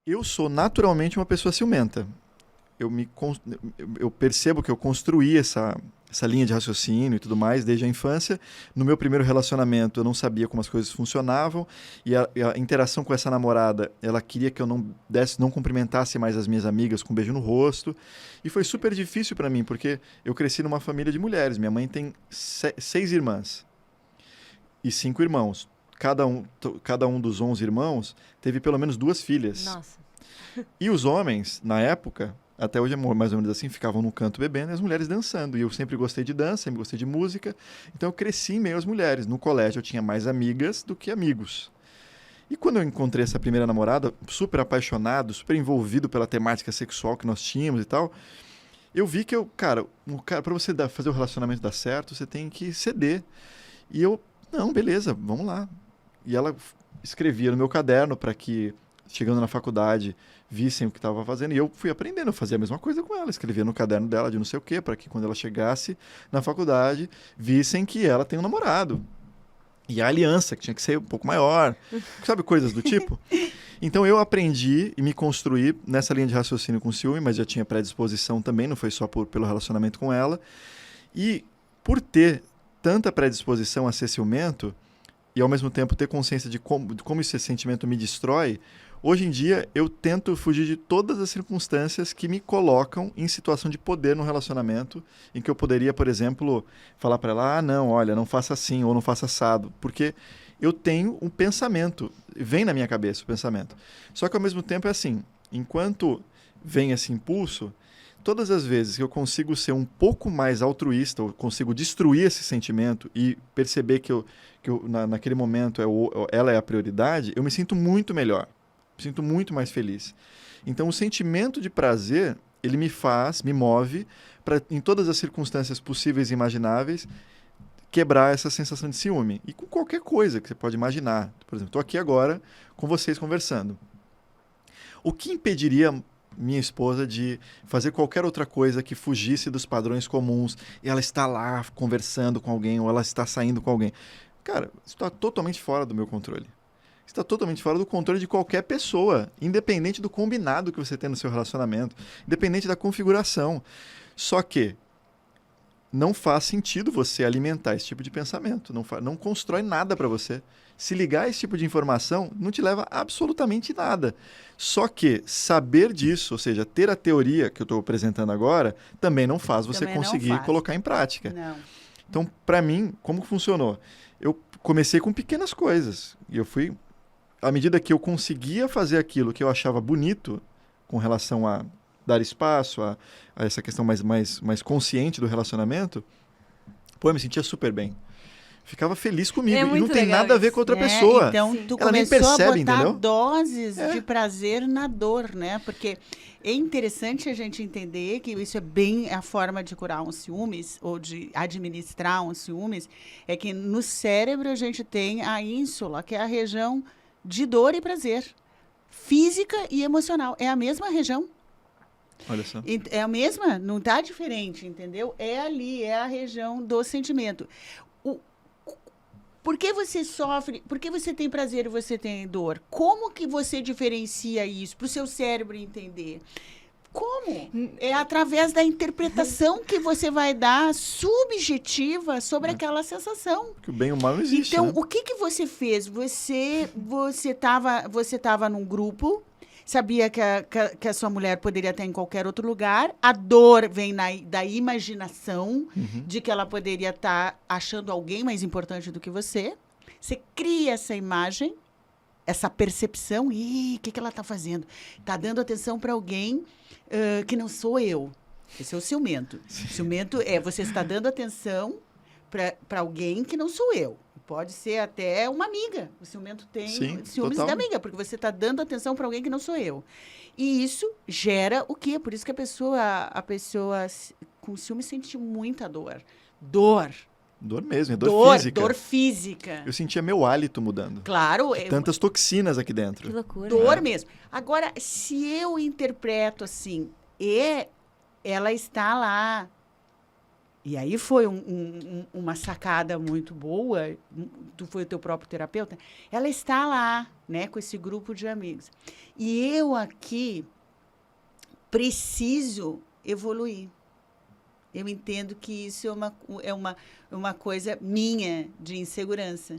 Eu sou naturalmente uma pessoa ciumenta. Eu percebo que eu construí essa linha de raciocínio e tudo mais desde a infância. No meu primeiro relacionamento, eu não sabia como as coisas funcionavam e a interação com essa namorada, ela queria que eu não cumprimentasse mais as minhas amigas com um beijo no rosto. E foi super difícil para mim, porque eu cresci numa família de mulheres. Minha mãe tem 6 irmãs e 5 irmãos. Cada um dos 11 irmãos teve pelo menos 2 filhas. Nossa. E os homens, na época, até hoje é mais ou menos assim, ficavam no canto bebendo e as mulheres dançando. E eu sempre gostei de dança, sempre gostei de música. Então eu cresci em meio às mulheres. No colégio eu tinha mais amigas do que amigos. E quando eu encontrei essa primeira namorada, super apaixonado, super envolvido pela temática sexual que nós tínhamos e tal, eu vi que para você fazer o relacionamento dar certo, você tem que ceder. E eu, não, beleza, vamos lá. E ela escrevia no meu caderno para que, chegando na faculdade, vissem o que estava fazendo. E eu fui aprendendo, eu fazia a mesma coisa com ela. Escrevia no caderno dela de não sei o quê, para que quando ela chegasse na faculdade, vissem que ela tem um namorado. E a aliança, que tinha que ser um pouco maior. Sabe, coisas do tipo? Então eu aprendi e me construí nessa linha de raciocínio com ciúme, mas já tinha predisposição também, não foi só pelo relacionamento com ela. E por ter tanta predisposição a ser ciumento, e ao mesmo tempo ter consciência de como esse sentimento me destrói, hoje em dia eu tento fugir de todas as circunstâncias que me colocam em situação de poder no relacionamento, em que eu poderia, por exemplo, falar para ela, não, olha, não faça assim ou não faça assado, porque eu tenho um pensamento, vem na minha cabeça o pensamento. Só que ao mesmo tempo é assim, enquanto vem esse impulso, todas as vezes que eu consigo ser um pouco mais altruísta, eu consigo destruir esse sentimento e perceber que naquele momento ela é a prioridade, eu me sinto muito melhor, me sinto muito mais feliz. Então o sentimento de prazer, ele me move para, em todas as circunstâncias possíveis e imagináveis, quebrar essa sensação de ciúme. E com qualquer coisa que você pode imaginar. Por exemplo, estou aqui agora com vocês conversando. O que impediria minha esposa de fazer qualquer outra coisa que fugisse dos padrões comuns e ela está lá conversando com alguém ou ela está saindo com alguém? Cara, isso está totalmente fora do meu controle. Está totalmente fora do controle de qualquer pessoa, independente do combinado que você tem no seu relacionamento, independente da configuração. Só que não faz sentido você alimentar esse tipo de pensamento. Não constrói nada para você. Se ligar a esse tipo de informação não te leva a absolutamente nada. Só que saber disso, ou seja, ter a teoria que eu estou apresentando agora, também não faz você Também não conseguir faz. colocar em prática. Não. Então, para mim, como que funcionou? Eu comecei com pequenas coisas. E eu fui, à medida que eu conseguia fazer aquilo que eu achava bonito, com relação a dar espaço, a essa questão mais consciente do relacionamento, pô, eu me sentia super bem. Ficava feliz comigo. É E não muito tem legal nada a ver isso. com outra pessoa. Então, Sim. tu Ela nem começou a percebe, botar entendeu? doses É. de prazer na dor, né? Porque é interessante a gente entender que isso é bem a forma de curar um ciúmes ou de administrar um ciúmes, é que no cérebro a gente tem a ínsula, que é a região de dor e prazer, física e emocional. É a mesma região. Olha só. É a mesma, não está diferente, entendeu? É ali, é a região do sentimento. Por que você sofre? Por que você tem prazer e você tem dor? Como que você diferencia isso para o seu cérebro entender? Como? É através da interpretação que você vai dar subjetiva sobre aquela sensação. Que o bem e o mal não existe, Então, né? o que você fez? Você tava num grupo, sabia que a sua mulher poderia estar em qualquer outro lugar. A dor vem da imaginação de que ela poderia estar achando alguém mais importante do que você. Você cria essa imagem, essa percepção. O que ela está fazendo? Está dando atenção para alguém que não sou eu. Esse é o ciumento. Ciumento é você está dando atenção para alguém que não sou eu. Pode ser até uma amiga. O ciumento tem ciúmes total. da amiga, porque você está dando atenção para alguém que não sou eu. E isso gera o quê? Por isso que a pessoa com ciúme sente muita dor. Dor. Dor mesmo, é dor física. Dor física. Eu sentia meu hálito mudando. Claro. Tantas toxinas aqui dentro. Que loucura. Dor mesmo. Agora, se eu interpreto assim, ela está lá E aí foi uma sacada muito boa, tu foi o teu próprio terapeuta, ela está lá, né, com esse grupo de amigos. E eu aqui preciso evoluir. Eu entendo que isso é uma coisa minha de insegurança.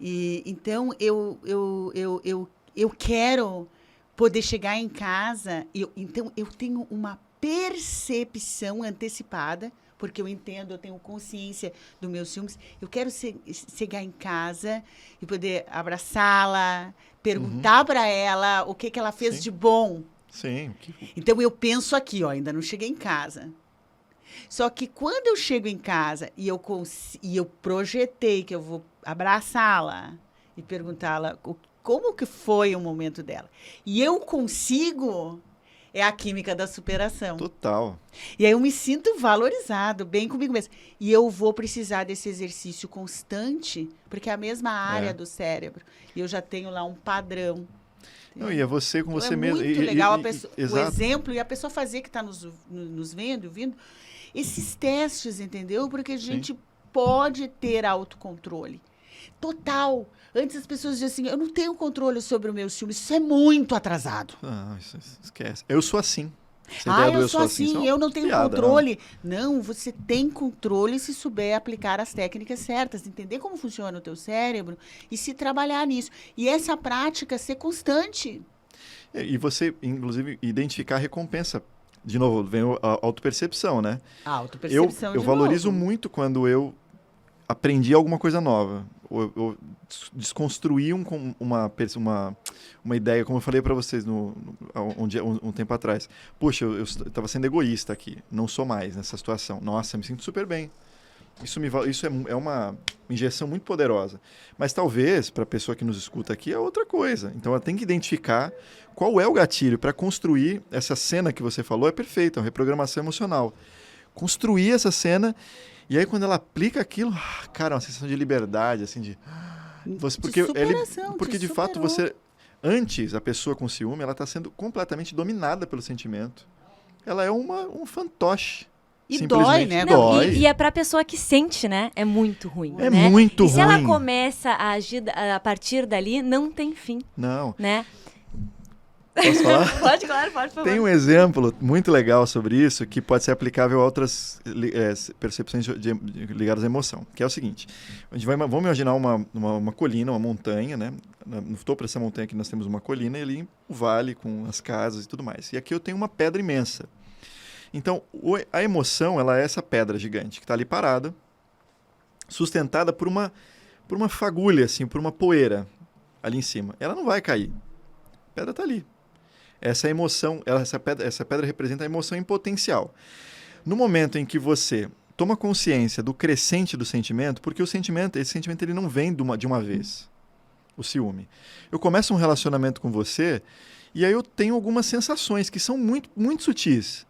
E então eu quero poder chegar em casa, então eu tenho uma percepção antecipada, porque eu tenho consciência dos meus ciúmes. Eu quero chegar em casa e poder abraçá-la, perguntar para ela o que ela fez de bom. Sim. Então, eu penso aqui, ó, ainda não cheguei em casa. Só que quando eu chego em casa e eu projetei que eu vou abraçá-la e perguntá-la como que foi o momento dela. E eu consigo... É a química da superação. Total. E aí eu me sinto valorizado, bem comigo mesmo. E eu vou precisar desse exercício constante, porque é a mesma área do cérebro. E eu já tenho lá um padrão. Não, e é você com então você é mesmo. Muito legal a pessoa, o exato. exemplo e a pessoa fazer que está nos vendo, ouvindo, esses testes, entendeu? Porque a gente pode ter autocontrole. Total. Antes as pessoas diziam assim, eu não tenho controle sobre o meu ciúme, isso é muito atrasado. Não, isso esquece. Eu sou assim. Eu sou assim, eu não tenho controle. Não, você tem controle se souber aplicar as técnicas certas, entender como funciona o teu cérebro e se trabalhar nisso. E essa prática ser constante. E você, inclusive, identificar a recompensa. De novo, vem a autopercepção, né? A autopercepção, eu valorizo muito quando eu aprendi alguma coisa nova. Eu desconstruí uma ideia, como eu falei para vocês um tempo atrás. Puxa, eu estava sendo egoísta aqui, não sou mais nessa situação. Nossa, me sinto super bem. Isso é uma injeção muito poderosa. Mas talvez, para a pessoa que nos escuta aqui, é outra coisa. Então ela tem que identificar qual é o gatilho para construir essa cena que você falou. É perfeita, é uma reprogramação emocional. Construir essa cena. E aí, quando ela aplica aquilo, cara, uma sensação de liberdade, assim, porque de fato, antes, a pessoa com ciúme, ela está sendo completamente dominada pelo sentimento. Ela é um fantoche. E dói, né? Não, e é pra pessoa que sente, né? É muito ruim, É né? muito ruim. E se ela começa a agir a partir dali, não tem fim. Não. Né? Posso falar? Pode, claro, pode, por favor. Tem um exemplo muito legal sobre isso que pode ser aplicável a outras percepções ligadas à emoção, que é o seguinte. Vamos imaginar uma colina, uma montanha, né? No topo dessa montanha aqui nós temos uma colina e ali o vale com as casas e tudo mais. E aqui eu tenho uma pedra imensa. Então, a emoção, ela é essa pedra gigante que está ali parada, sustentada por uma fagulha, assim, por uma poeira ali em cima. Ela não vai cair. A pedra está ali. Essa emoção, essa pedra representa a emoção em potencial. No momento em que você toma consciência do crescente do sentimento, porque esse sentimento ele não vem de uma vez, o ciúme. Eu começo um relacionamento com você e aí eu tenho algumas sensações que são muito, muito sutis.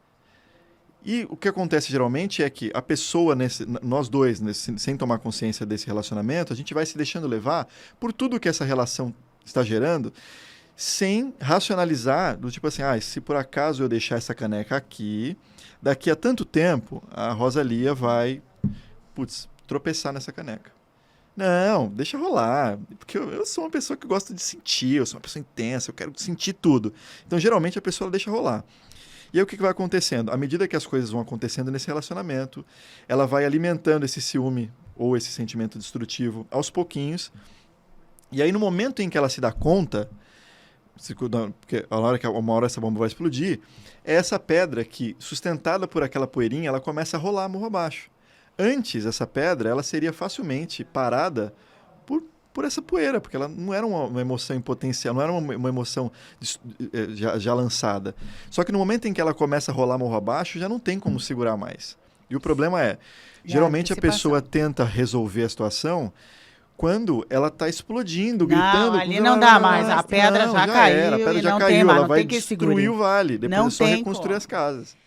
E o que acontece geralmente é que a pessoa, nós dois, sem tomar consciência desse relacionamento, a gente vai se deixando levar por tudo que essa relação está gerando, sem racionalizar, do tipo assim, se por acaso eu deixar essa caneca aqui, daqui a tanto tempo a Rosalia vai, tropeçar nessa caneca. Não, deixa rolar, porque eu sou uma pessoa que gosta de sentir, eu sou uma pessoa intensa, eu quero sentir tudo. Então, geralmente, a pessoa deixa rolar. E aí o que vai acontecendo? À medida que as coisas vão acontecendo nesse relacionamento, ela vai alimentando esse ciúme ou esse sentimento destrutivo aos pouquinhos. E aí no momento em que ela se dá conta, porque uma hora essa bomba vai explodir, é essa pedra que, sustentada por aquela poeirinha, ela começa a rolar morro abaixo. Antes, essa pedra ela seria facilmente parada por essa poeira, porque ela não era uma emoção em potencial, não era uma emoção já lançada. Só que no momento em que ela começa a rolar morro abaixo, já não tem como segurar mais. E o problema geralmente a pessoa tenta resolver a situação quando ela está explodindo, gritando. Não, ali não dá mais, a pedra já caiu. A pedra já caiu, ela vai destruir o vale, depois é só reconstruir as casas.